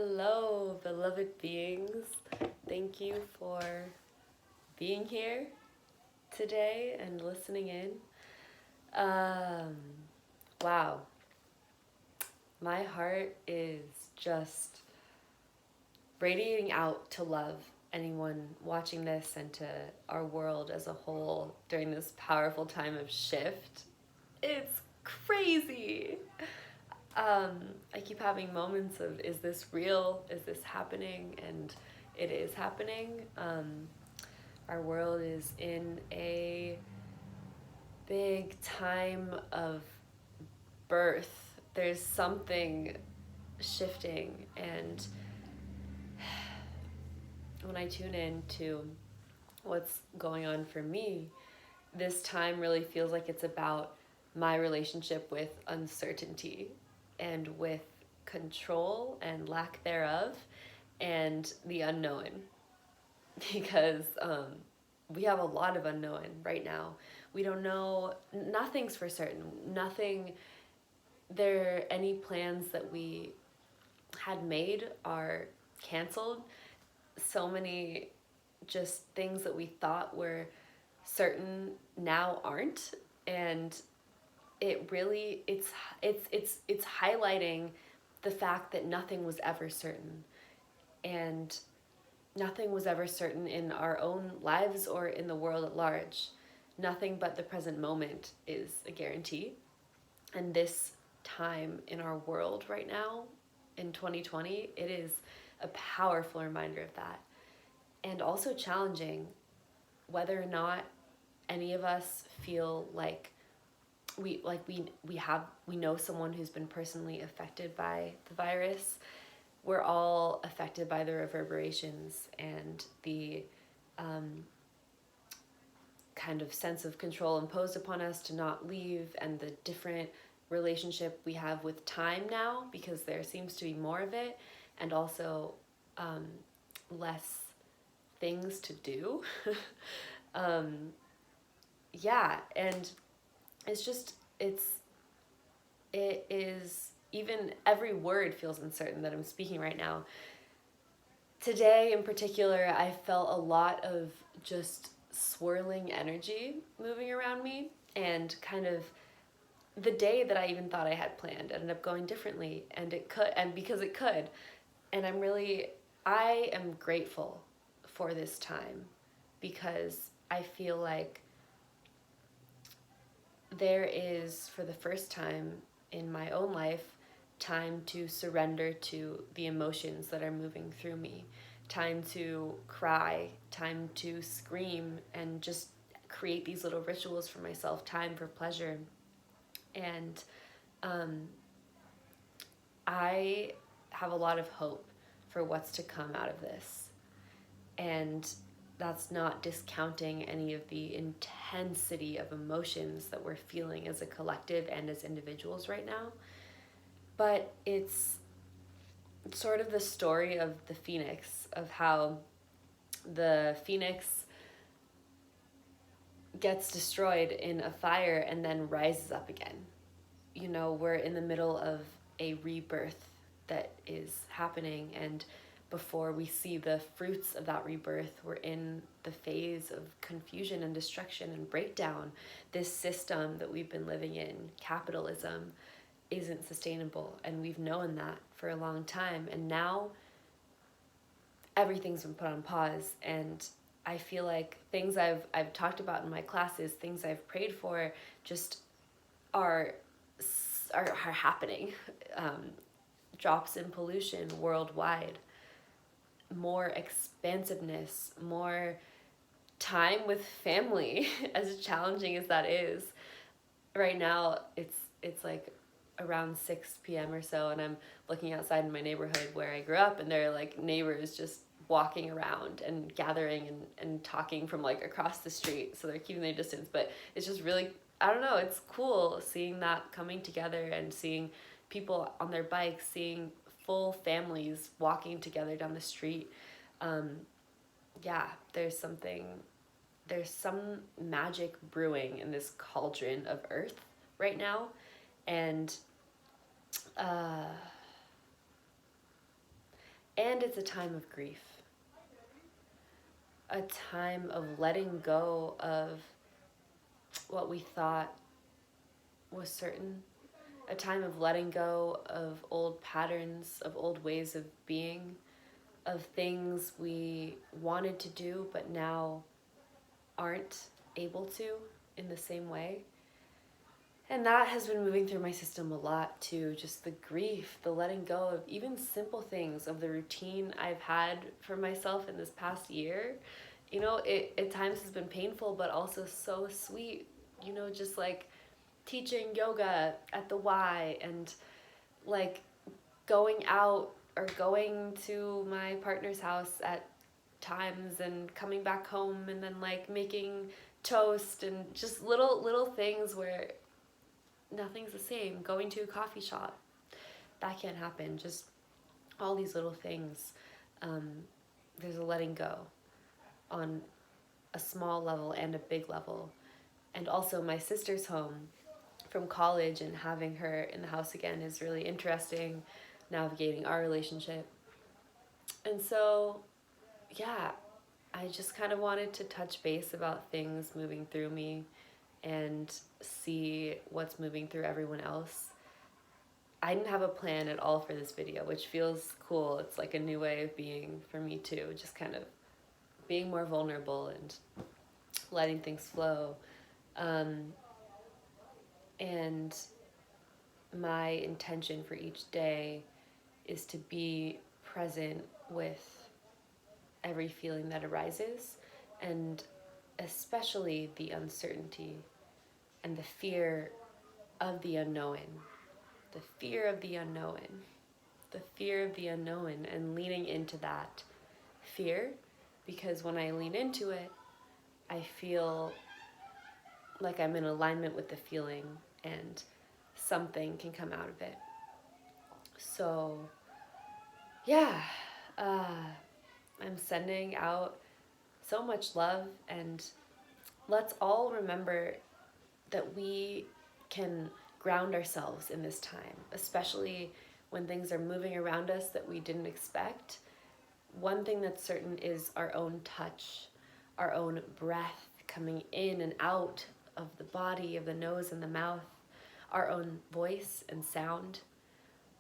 Hello, beloved beings. Thank you for being here today and listening in. Um, wow, my heart is just radiating out to love anyone watching this and to our world as a whole during this powerful time of shift. It's crazy. I keep having moments of, is this real? Is this happening? And it is happening. Our world is in a big time of birth. There's something shifting, and when I tune in to what's going on for me, this time really feels like it's about my relationship with uncertainty and with control and lack thereof and the unknown. Because we have a lot of unknown right now. We don't know, nothing's for certain. Nothing, any plans that we had made are canceled. So many just things that we thought were certain now aren't. And it really, it's highlighting the fact that nothing was ever certain. And nothing was ever certain in our own lives or in the world at large. Nothing but the present moment is a guarantee. And this time in our world right now, in 2020, it is a powerful reminder of that. And also challenging whether or not any of us feel like we know someone who's been personally affected by the virus. We're all affected by the reverberations and the kind of sense of control imposed upon us to not leave, and the different relationship we have with time now, because there seems to be more of it, and also less things to do. Yeah, and it's just, it is, even every word feels uncertain that I'm speaking right now. Today in particular, I felt a lot of just swirling energy moving around me, and kind of the day that I even thought I had planned ended up going differently, and it could, and because it could. And I am grateful for this time, because I feel like there is, for the first time in my own life, time to surrender to the emotions that are moving through me, time to cry, time to scream, and just create these little rituals for myself, time for pleasure. And I have a lot of hope for what's to come out of this. And that's not discounting any of the intensity of emotions that we're feeling as a collective and as individuals right now. But it's sort of the story of the phoenix, of how the phoenix gets destroyed in a fire and then rises up again. You know, we're in the middle of a rebirth that is happening, and before we see the fruits of that rebirth, we're in the phase of confusion and destruction and breakdown. This system that we've been living in, capitalism, isn't sustainable, and we've known that for a long time. And now everything's been put on pause, and I feel like things I've talked about in my classes, things I've prayed for, just are happening. Drops in pollution worldwide, more expansiveness, more time with family, as challenging as that is. Right now, it's like around 6 p.m. or so, and I'm looking outside in my neighborhood where I grew up, and there are like neighbors just walking around and gathering and talking from like across the street, so they're keeping their distance. But it's just really, I don't know, it's cool seeing that coming together, and seeing people on their bikes, seeing full families walking together down the street. Yeah, there's some magic brewing in this cauldron of earth right now. And And it's a time of grief, a time of letting go of what we thought was certain, a time of letting go of old patterns, of old ways of being, of things we wanted to do but now aren't able to in the same way. And that has been moving through my system a lot too, just the grief, the letting go of even simple things, of the routine I've had for myself in this past year. You know, it at times has been painful, but also so sweet, you know, just like teaching yoga at the Y, and like going out or going to my partner's house at times and coming back home, and then like making toast, and just little things where nothing's the same. Going to a coffee shop, that can't happen. Just all these little things. There's a letting go on a small level and a big level. And also my sister's home from college, and having her in the house again is really interesting, navigating our relationship. And so, yeah, I just kind of wanted to touch base about things moving through me and see what's moving through everyone else. I didn't have a plan at all for this video, which feels cool. It's like a new way of being for me too, just kind of being more vulnerable and letting things flow. And my intention for each day is to be present with every feeling that arises, and especially the uncertainty and the fear of the unknown, the fear of the unknown, the fear of the unknown, and leaning into that fear, because when I lean into it, I feel like I'm in alignment with the feeling and something can come out of it. So, yeah, I'm sending out so much love, and let's all remember that we can ground ourselves in this time, especially when things are moving around us that we didn't expect. One thing that's certain is our own touch, our own breath coming in and out of the body, of the nose and the mouth, our own voice and sound.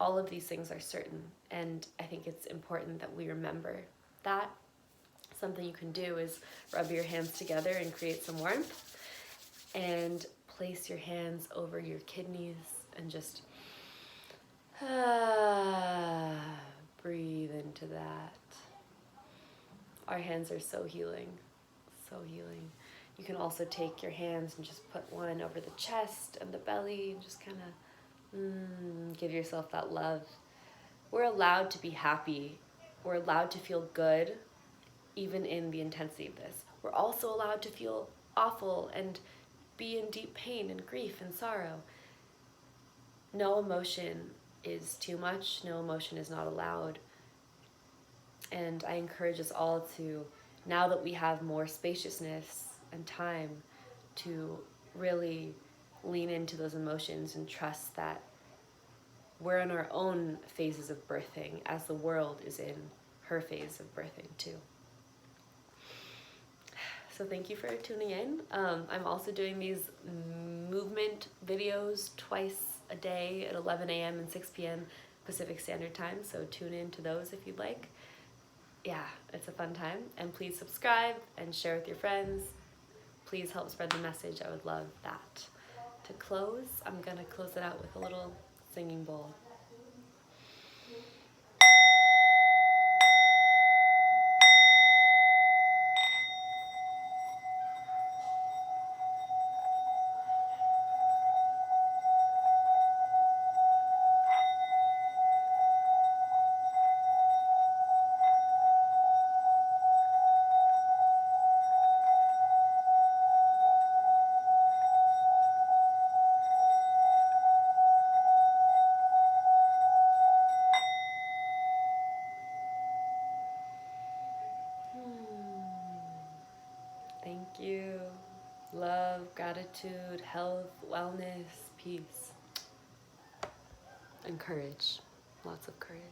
All of these things are certain, and I think it's important that we remember that. Something you can do is rub your hands together and create some warmth, and place your hands over your kidneys and just breathe into that. Our hands are so healing, so healing. You can also take your hands and just put one over the chest and the belly, and just kind of give yourself that love. We're allowed to be happy. We're allowed to feel good, even in the intensity of this. We're also allowed to feel awful and be in deep pain and grief and sorrow. No emotion is too much. No emotion is not allowed. And I encourage us all to, now that we have more spaciousness and time, to really lean into those emotions and trust that we're in our own phases of birthing, as the world is in her phase of birthing too. So thank you for tuning in. I'm also doing these movement videos twice a day at 11 a.m. and 6 p.m. Pacific Standard Time, so tune in to those if you'd like. Yeah, it's a fun time. And please subscribe and share with your friends. Please help spread the message. I would love that. To close, I'm going to close it out with a little singing bowl. Thank you. Love, gratitude, health, wellness, peace, and courage. Lots of courage.